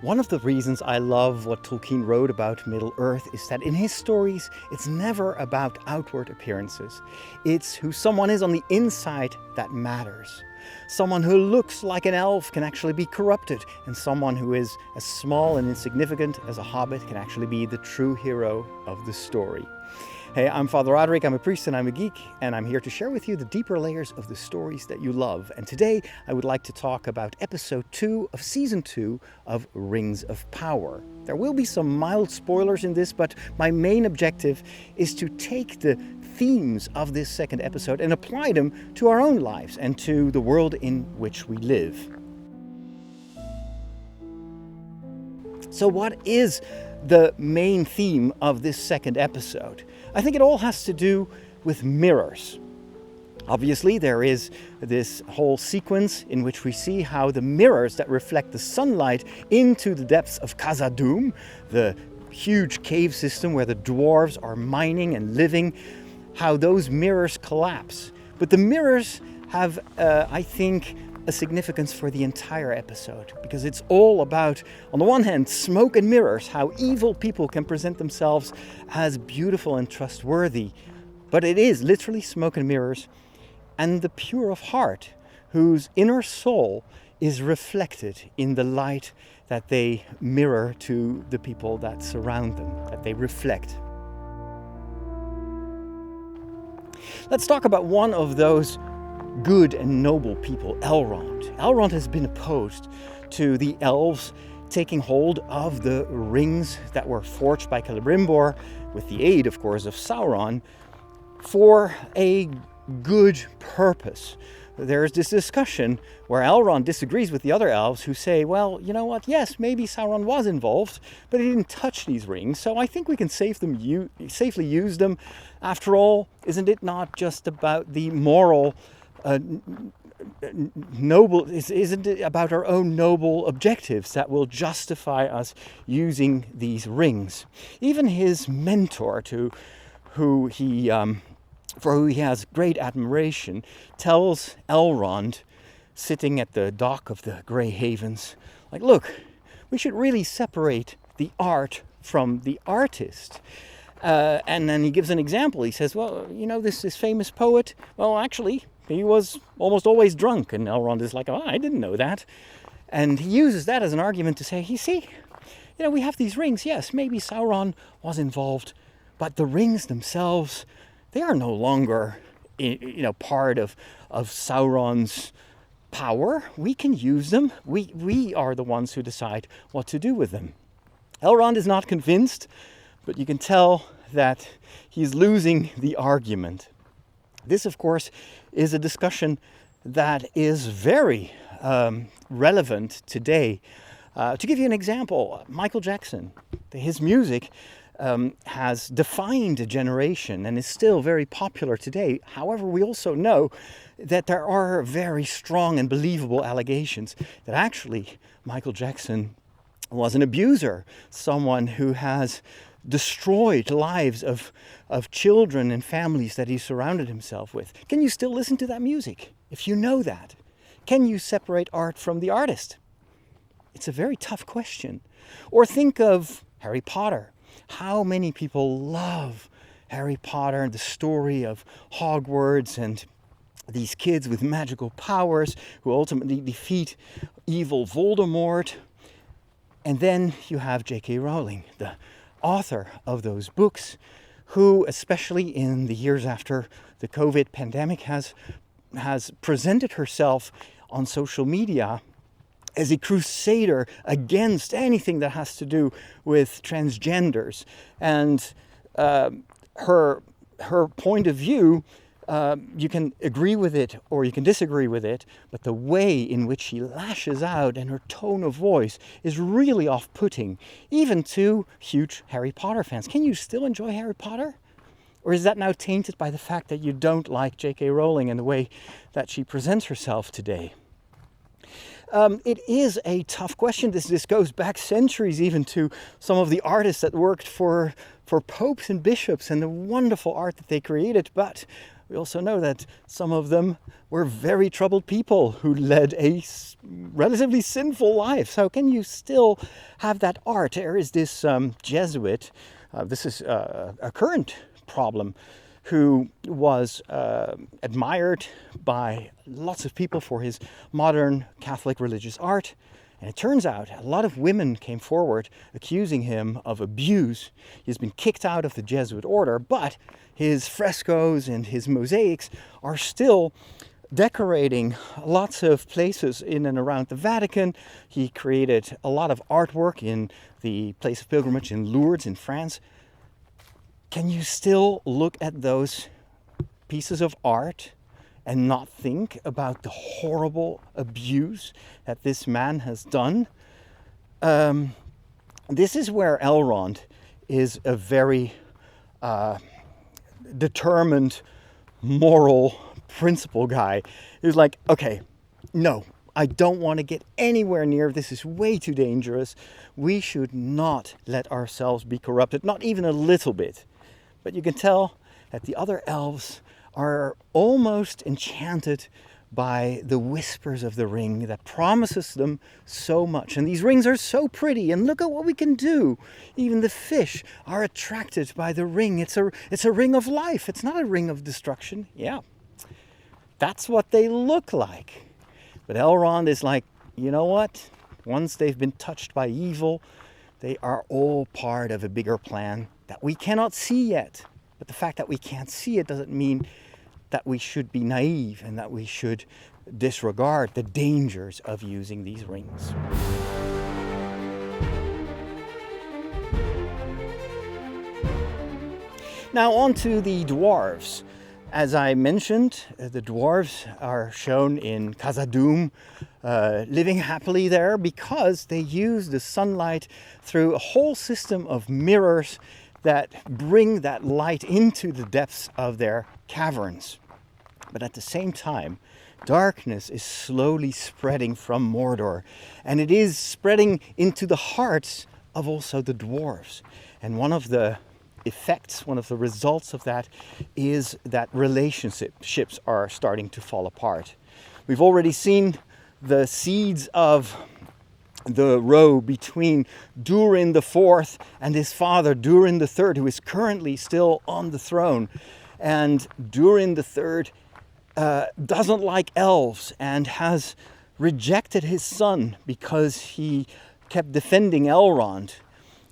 One of the reasons I love what Tolkien wrote about Middle-earth is that in his stories, it's never about outward appearances. It's who someone is on the inside that matters. Someone who looks like an elf can actually be corrupted, and someone who is as small and insignificant as a hobbit can actually be the true hero of the story. Hey, I'm Father Roderick, I'm a priest and I'm a geek, and I'm here to share with you the deeper layers of the stories that you love. And today I would like to talk about episode 2 of season 2 of Rings of Power. There will be some mild spoilers in this, but my main objective is to take the themes of this second episode and apply them to our own lives and to the world in which we live. So what is the main theme of this second episode? I think it all has to do with mirrors. Obviously, there is this whole sequence in which we see how the mirrors that reflect the sunlight into the depths of Khazad-dûm, the huge cave system where the dwarves are mining and living, how those mirrors collapse. But the mirrors have, I think, a significance for the entire episode, because it's all about, on the one hand, smoke and mirrors, how evil people can present themselves as beautiful and trustworthy, but it is literally smoke and mirrors, and the pure of heart, whose inner soul is reflected in the light that they mirror to the people that surround them, that they reflect. Let's talk about one of those good and noble people, Elrond. Elrond has been opposed to the elves taking hold of the rings that were forged by Celebrimbor, with the aid, of course, of Sauron, for a good purpose. There's this discussion where Elrond disagrees with the other elves who say, well, you know what, yes, maybe Sauron was involved, but he didn't touch these rings, so I think we can safely use them. After all, isn't it not just about the moral noble, isn't it about our own noble objectives that will justify us using these rings? Even his mentor, for who he has great admiration, tells Elrond, sitting at the dock of the Grey Havens, like, look, we should really separate the art from the artist. And then he gives an example. He says, well, you know, this famous poet, well, actually, he was almost always drunk. And Elrond is like, oh, I didn't know that. And he uses that as an argument to say, you see, you know, we have these rings. Yes, maybe Sauron was involved, but the rings themselves, they are no longer, part of Sauron's power. We can use them. We are the ones who decide what to do with them. Elrond is not convinced, but you can tell that he's losing the argument. This, of course, is a discussion that is very relevant today. To give you an example, Michael Jackson, his music has defined a generation and is still very popular today. However, we also know that there are very strong and believable allegations that actually Michael Jackson was an abuser, someone who has destroyed lives of children and families that he surrounded himself with. Can you still listen to that music if you know that? Can you separate art from the artist? It's a very tough question. Or think of Harry Potter. How many people love Harry Potter and the story of Hogwarts and these kids with magical powers who ultimately defeat evil Voldemort? And then you have J.K. Rowling, the author of those books, who, especially in the years after the COVID pandemic, has presented herself on social media as a crusader against anything that has to do with transgenders. And her point of view, you can agree with it or you can disagree with it, but the way in which she lashes out and her tone of voice is really off-putting, even to huge Harry Potter fans. Can you still enjoy Harry Potter? Or is that now tainted by the fact that you don't like J.K. Rowling and the way that she presents herself today? It is a tough question. This goes back centuries even to some of the artists that worked for popes and bishops and the wonderful art that they created. But we also know that some of them were very troubled people who led a relatively sinful life. So can you still have that art? There is this Jesuit, this is a current problem, who was admired by lots of people for his modern Catholic religious art. And it turns out a lot of women came forward accusing him of abuse. He's been kicked out of the Jesuit order, but his frescoes and his mosaics are still decorating lots of places in and around the Vatican. He created a lot of artwork in the place of pilgrimage in Lourdes in France. Can you still look at those pieces of art and not think about the horrible abuse that this man has done? This is where Elrond is a very determined, moral, principle guy. He's like, okay, no, I don't want to get anywhere near. This is way too dangerous. We should not let ourselves be corrupted, not even a little bit. But you can tell that the other elves are almost enchanted by the whispers of the ring that promises them so much. And these rings are so pretty, and look at what we can do. Even the fish are attracted by the ring. It's a ring of life. It's not a ring of destruction. Yeah, that's what they look like. But Elrond is like, you know what? Once they've been touched by evil, they are all part of a bigger plan that we cannot see yet. But the fact that we can't see it doesn't mean that we should be naive and that we should disregard the dangers of using these rings. Now on to the dwarves. As I mentioned, the dwarves are shown in Khazad-dûm, living happily there because they use the sunlight through a whole system of mirrors that bring that light into the depths of their caverns. But at the same time, darkness is slowly spreading from Mordor, and it is spreading into the hearts of also the dwarves. And one of the effects, one of the results of that is that relationships are starting to fall apart. We've already seen the seeds of the row between Durin IV and his father Durin III, who is currently still on the throne. And Durin III doesn't like elves and has rejected his son because he kept defending Elrond.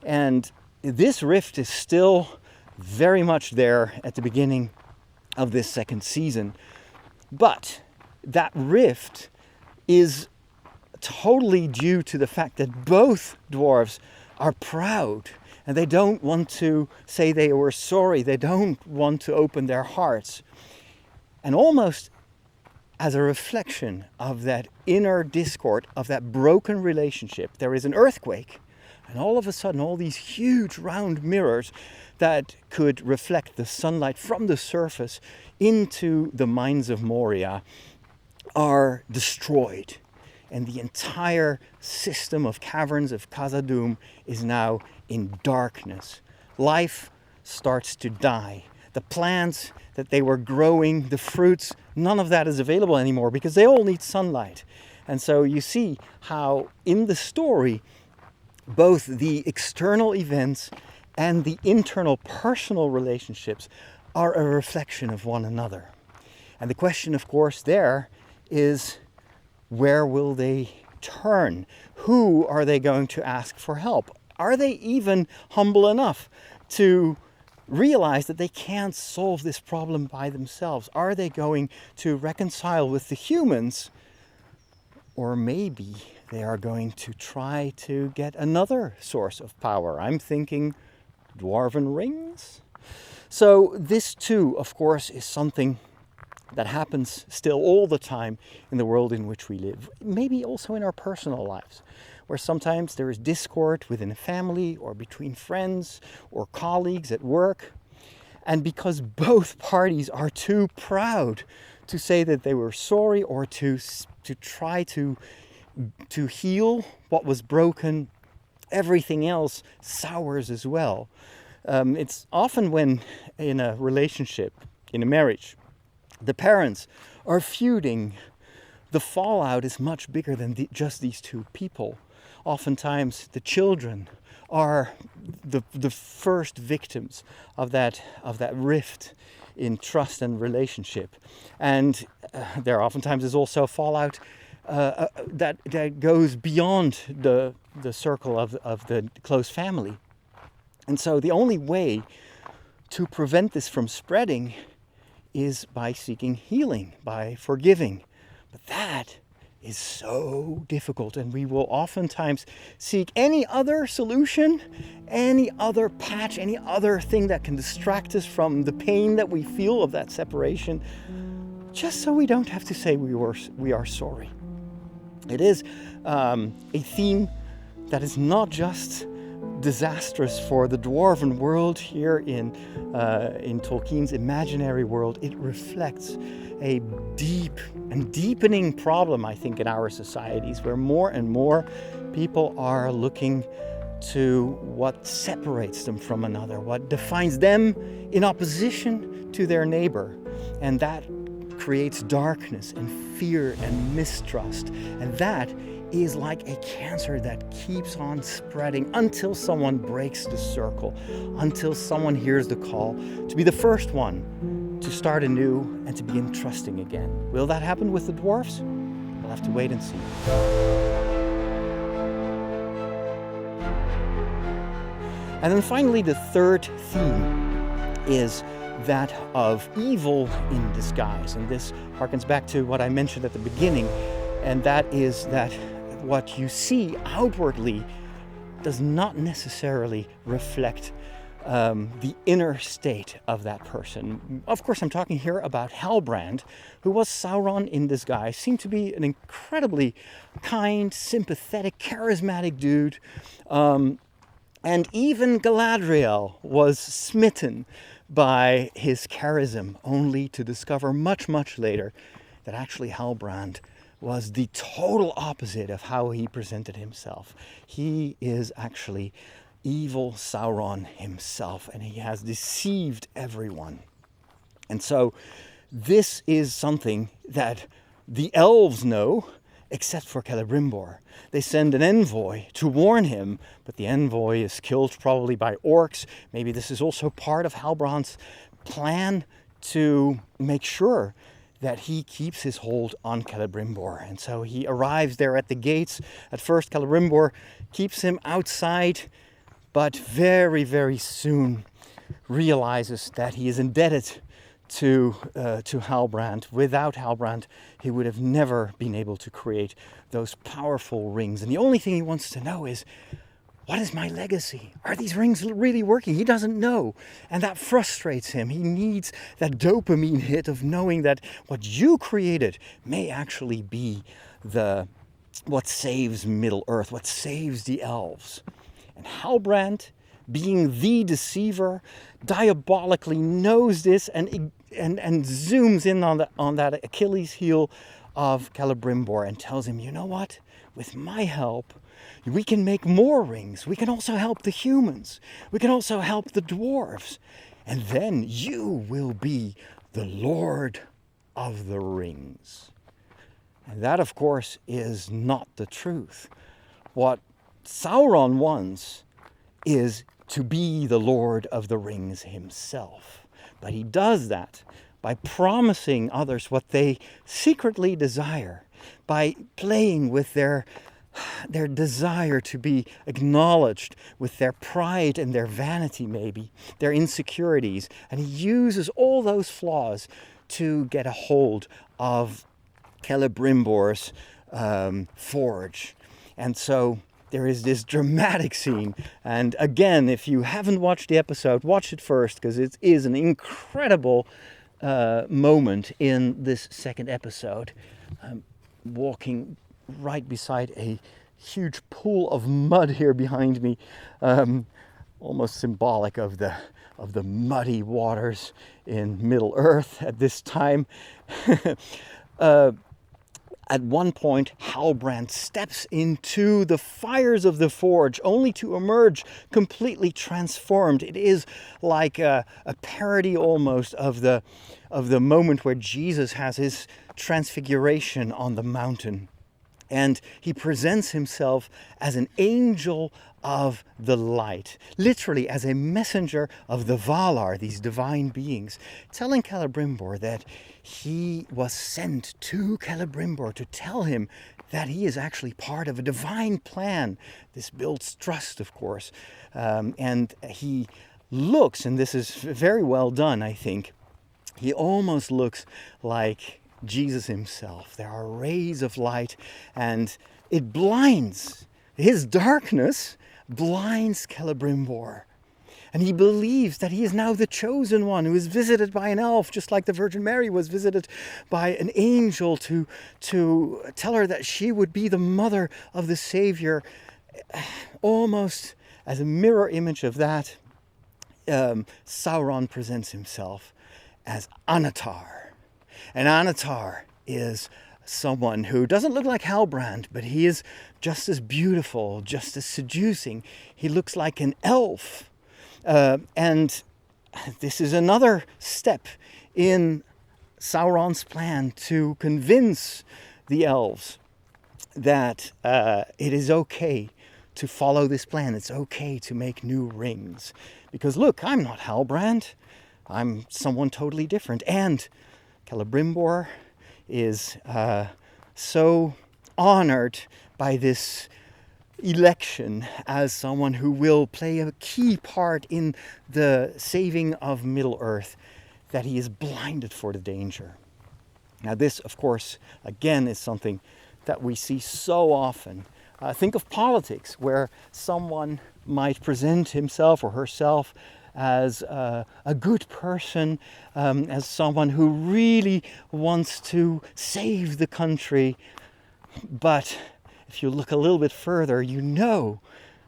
And this rift is still very much there at the beginning of this second season. But that rift is totally due to the fact that both dwarves are proud and they don't want to say they were sorry. They don't want to open their hearts. And almost as a reflection of that inner discord, of that broken relationship, there is an earthquake. And all of a sudden, all these huge round mirrors that could reflect the sunlight from the surface into the mines of Moria are destroyed. And the entire system of caverns of Khazad-dûm is now in darkness. Life starts to die. The plants that they were growing, the fruits, none of that is available anymore because they all need sunlight. And so you see how in the story, both the external events and the internal personal relationships are a reflection of one another. And the question, of course, there is, where will they turn? Who are they going to ask for help? Are they even humble enough to realize that they can't solve this problem by themselves? Are they going to reconcile with the humans? Or maybe they are going to try to get another source of power. I'm thinking Dwarven rings. So this too, of course, is something that happens still all the time in the world in which we live. Maybe also in our personal lives, where sometimes there is discord within a family or between friends or colleagues at work. And because both parties are too proud to say that they were sorry or to try to heal what was broken, everything else sours as well. It's often when in a relationship, in a marriage, The parents are feuding. The fallout is much bigger than just these two people. Oftentimes, the children are the first victims of that rift in trust and relationship, and there oftentimes is also fallout that goes beyond the circle of the close family. And so the only way to prevent this from spreading is by seeking healing, by forgiving. But that is so difficult, and we will oftentimes seek any other solution, any other patch, any other thing that can distract us from the pain that we feel of that separation, just so we don't have to say we are sorry. It is a theme that is not just disastrous for the Dwarven world here in Tolkien's imaginary world. It reflects a deep and deepening problem, I think, in our societies, where more and more people are looking to what separates them from another, what defines them in opposition to their neighbor. And that creates darkness and fear and mistrust. And that is like a cancer that keeps on spreading until someone breaks the circle, until someone hears the call to be the first one to start anew and to begin trusting again. Will that happen with the dwarves? We'll have to wait and see. And then finally, the third theme is that of evil in disguise. And this harkens back to what I mentioned at the beginning, and that is that what you see outwardly does not necessarily reflect the inner state of that person. Of course, I'm talking here about Halbrand, who was Sauron in disguise, seemed to be an incredibly kind, sympathetic, charismatic dude. And even Galadriel was smitten by his charism, only to discover much, much later that actually Halbrand was the total opposite of how he presented himself. He is actually evil Sauron himself, and he has deceived everyone. And so this is something that the elves know, except for Celebrimbor. They send an envoy to warn him, but the envoy is killed probably by orcs. Maybe this is also part of Halbrand's plan to make sure that he keeps his hold on Celebrimbor. And so he arrives there at the gates. At first, Celebrimbor keeps him outside, but very, very soon realizes that he is indebted to Halbrand. Without Halbrand, he would have never been able to create those powerful rings. And the only thing he wants to know is, what is my legacy? Are these rings really working? He doesn't know. And that frustrates him. He needs that dopamine hit of knowing that what you created may actually be what saves Middle-earth, what saves the elves. And Halbrand, being the deceiver, diabolically knows this and zooms in on that Achilles heel of Celebrimbor and tells him, you know what? With my help, we can make more rings. We can also help the humans. We can also help the dwarves. And then you will be the Lord of the Rings. And that, of course, is not the truth. What Sauron wants is to be the Lord of the Rings himself. But he does that by promising others what they secretly desire, by playing with their desire to be acknowledged, with their pride and their vanity maybe, their insecurities. And he uses all those flaws to get a hold of Celebrimbor's forge. And so there is this dramatic scene. And again, if you haven't watched the episode, watch it first, because it is an incredible moment in this second episode. Walking right beside a huge pool of mud here behind me, almost symbolic of the muddy waters in Middle-earth at this time. At one point, Halbrand steps into the fires of the forge, only to emerge completely transformed. It is like a parody almost of the moment where Jesus has his transfiguration on the mountain. And he presents himself as an angel of the light, literally as a messenger of the Valar, these divine beings, telling Celebrimbor that he was sent to Celebrimbor to tell him that he is actually part of a divine plan. This builds trust, of course. And he looks, and this is very well done, I think, he almost looks like Jesus himself. There are rays of light, and it blinds. His darkness blinds Celebrimbor. And he believes that he is now the chosen one who is visited by an elf, just like the Virgin Mary was visited by an angel to tell her that she would be the mother of the Savior. Almost as a mirror image of that, Sauron presents himself as Annatar. And Annatar is someone who doesn't look like Halbrand, but he is just as beautiful, just as seducing. He looks like an elf. And this is another step in Sauron's plan to convince the elves that it is okay to follow this plan. It's okay to make new rings. Because look, I'm not Halbrand. I'm someone totally different. And Celebrimbor is so honored by this election as someone who will play a key part in the saving of Middle-earth, that he is blinded for the danger. Now this, of course, again, is something that we see so often. Think of politics, where someone might present himself or herself as a good person, as someone who really wants to save the country. But if you look a little bit further, you know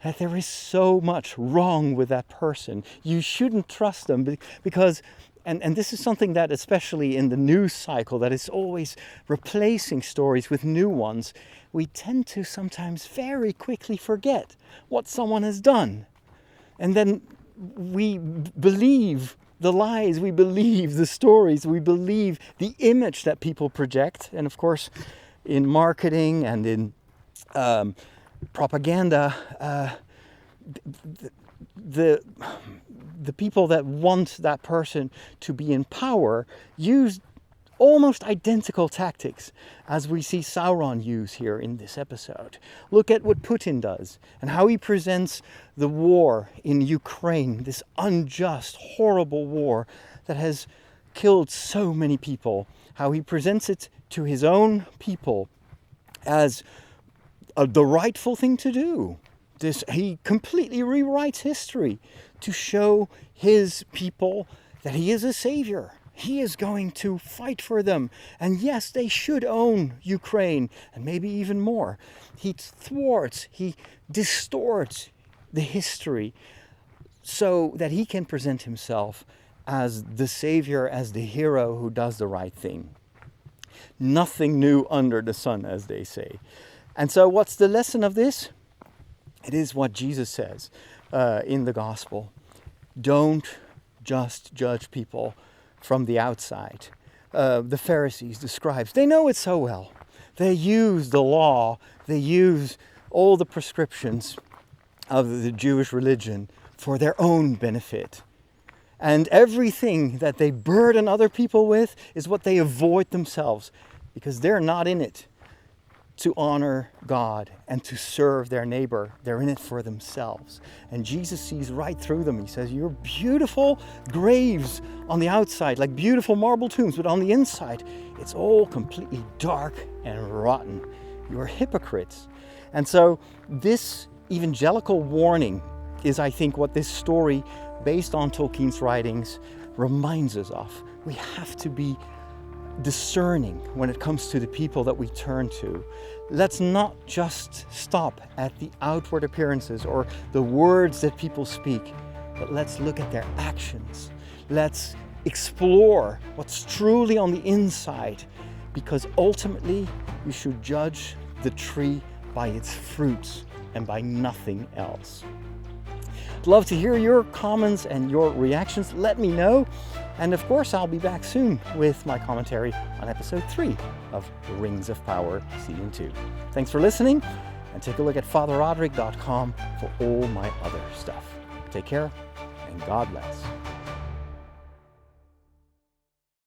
that there is so much wrong with that person. You shouldn't trust them because, and this is something that especially in the news cycle that is always replacing stories with new ones, we tend to sometimes very quickly forget what someone has done. And then we believe the lies, we believe the stories, we believe the image that people project. And of course, in marketing and in propaganda, the people that want that person to be in power use almost identical tactics as we see Sauron use here in this episode. Look at what Putin does and how he presents the war in Ukraine, this unjust, horrible war that has killed so many people, how he presents it to his own people as the rightful thing to do. He completely rewrites history to show his people that he is a savior. He is going to fight for them. And yes, they should own Ukraine, and maybe even more. He thwarts, he distorts the history so that he can present himself as the savior, as the hero who does the right thing. Nothing new under the sun, as they say. And so what's the lesson of this? It is what Jesus says in the gospel. Don't just judge people from the outside. The Pharisees, the scribes, they know it so well. They use the law, they use all the prescriptions of the Jewish religion for their own benefit. And everything that they burden other people with is what they avoid themselves, because they're not in it to honor God and to serve their neighbor. They're in it for themselves. And Jesus sees right through them. He says, you're beautiful graves on the outside, like beautiful marble tombs, but on the inside, it's all completely dark and rotten. You're hypocrites. And so this evangelical warning is, I think, what this story, based on Tolkien's writings, reminds us of. We have to be discerning when it comes to the people that we turn to. Let's not just stop at the outward appearances or the words that people speak, but let's look at their actions. Let's explore what's truly on the inside because ultimately you should judge the tree by its fruits and by nothing else. I'd love to hear your comments and your reactions. Let me know. And of course, I'll be back soon with my commentary on episode 3 of Rings of Power Season 2. Thanks for listening, and take a look at fatherroderick.com for all my other stuff. Take care, and God bless.